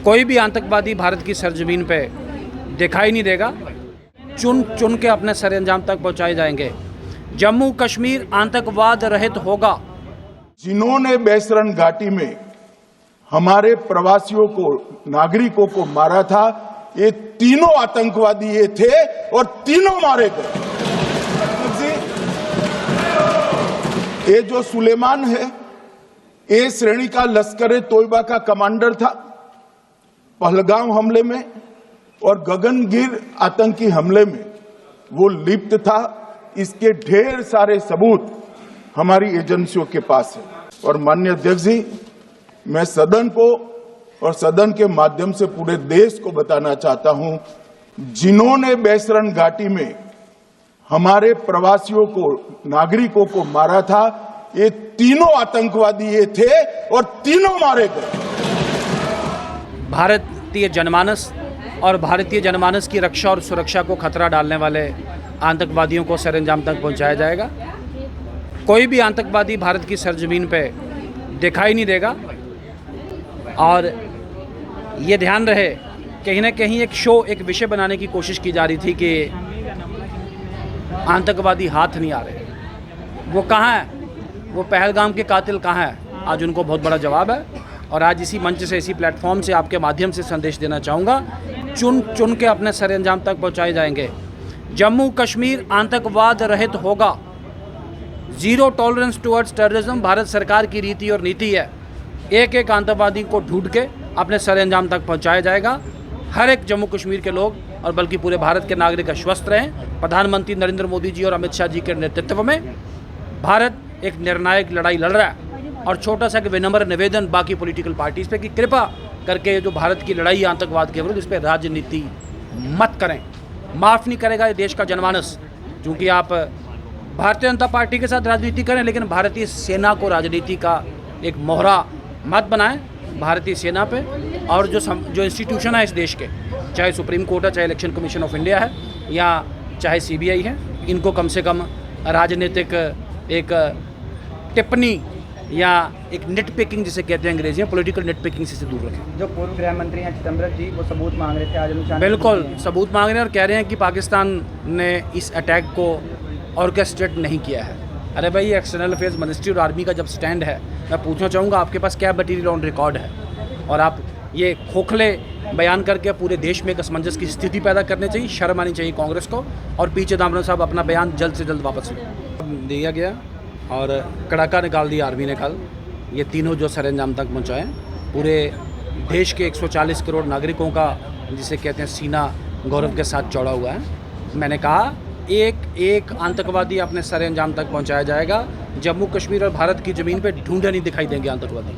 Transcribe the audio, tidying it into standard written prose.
कोई भी आतंकवादी भारत की सरजमीन पे दिखाई नहीं देगा। चुन चुन के अपने सरअंजाम तक पहुंचाए जाएंगे। जम्मू कश्मीर आतंकवाद रहित होगा। जिन्होंने बैसरन घाटी में हमारे प्रवासियों को, नागरिकों को मारा था, ये तीनों आतंकवादी ये थे और तीनों मारे गए। ये जो सुलेमान है, ए श्रेणी का लश्कर तोयबा का कमांडर था पहलगाम हमले में, और गगनगिर आतंकी हमले में वो लिप्त था। इसके ढेर सारे सबूत हमारी एजेंसियों के पास है। और माननीय अध्यक्ष जी, मैं सदन को और सदन के माध्यम से पूरे देश को बताना चाहता हूं, जिन्होंने बैसरन घाटी में हमारे प्रवासियों को, नागरिकों को मारा था, ये तीनों आतंकवादी ये थे और तीनों मारे गए। भारतीय जनमानस और भारतीय जनमानस की रक्षा और सुरक्षा को खतरा डालने वाले आतंकवादियों को सरअंजाम तक पहुंचाया जाएगा। कोई भी आतंकवादी भारत की सरजमीन पे दिखाई नहीं देगा। और ये ध्यान रहे, कहीं ना कहीं एक शो, एक विषय बनाने की कोशिश की जा रही थी कि आतंकवादी हाथ नहीं आ रहे। वो कहाँ है? वो पहलगाम के कातिल कहाँ है? आज उनको बहुत बड़ा जवाब है। और आज इसी मंच से, इसी प्लेटफॉर्म से आपके माध्यम से संदेश देना चाहूँगा, चुन चुन के अपने सरअंजाम तक पहुँचाए जाएंगे। जम्मू कश्मीर आतंकवाद रहित होगा। Zero tolerance towards terrorism Bharat सरकार की रीति और नीति है। एक एक आतंकवादी को ढूंढ के अपने सरअंजाम तक पहुँचाया जाएगा। हर एक जम्मू कश्मीर के लोग और बल्कि पूरे भारत के नागरिक आश्वस्त रहें। प्रधानमंत्री नरेंद्र मोदी जी और अमित शाह जी के नेतृत्व में भारत एक निर्णायक लड़ाई लड़ रहा है। और छोटा सा विनम्र निवेदन बाकी पॉलिटिकल पार्टीज पे कि कृपा करके जो भारत की लड़ाई आतंकवाद के विरुद्ध, इस पर राजनीति मत करें। माफ़ नहीं करेगा ये देश का जनमानस। क्योंकि आप भारतीय जनता पार्टी के साथ राजनीति करें, लेकिन भारतीय सेना को राजनीति का एक मोहरा मत बनाएं भारतीय सेना पे। और जो इंस्टीट्यूशन है इस देश के, चाहे सुप्रीम कोर्ट है, चाहे इलेक्शन कमीशन ऑफ इंडिया है, या चाहे CBI है, इनको कम से कम राजनीतिक एक टिप्पणी या एक नेट पिकिंग जिसे कहते हैं अंग्रेजी में, पॉलिटिकल नेट पिकिंग से दूर रखें। जो पूर्व गृह मंत्री हैं चिदम्बरम जी, वो सबूत मांग रहे थे आज अनुशासन। बिल्कुल सबूत मांग रहे हैं और कह रहे हैं कि पाकिस्तान ने इस अटैक को ऑर्केस्ट्रेट नहीं किया है। अरे भाई, एक्सटर्नल अफेयर्स मिनिस्ट्री और आर्मी का जब स्टैंड है, मैं पूछना चाहूँगा आपके पास क्या मटीरियल ऑन रिकॉर्ड है? और आप ये खोखले बयान करके पूरे देश में एक असमंजस की स्थिति पैदा करनी चाहिए। शर्म आनी चाहिए कांग्रेस को। और पी चिदम्बरम साहब अपना बयान जल्द से जल्द वापस दिया गया और कड़ाका निकाल दिया आर्मी ने कल। ये तीनों जो सरअंजाम तक पहुँचाए, पूरे देश के 140 करोड़ नागरिकों का, जिसे कहते हैं, सीना गौरव के साथ चौड़ा हुआ है। मैंने कहा एक एक आतंकवादी अपने सरअंजाम तक पहुँचाया जाएगा। जम्मू कश्मीर और भारत की ज़मीन पे ढूंढे नहीं दिखाई देंगे आतंकवादी।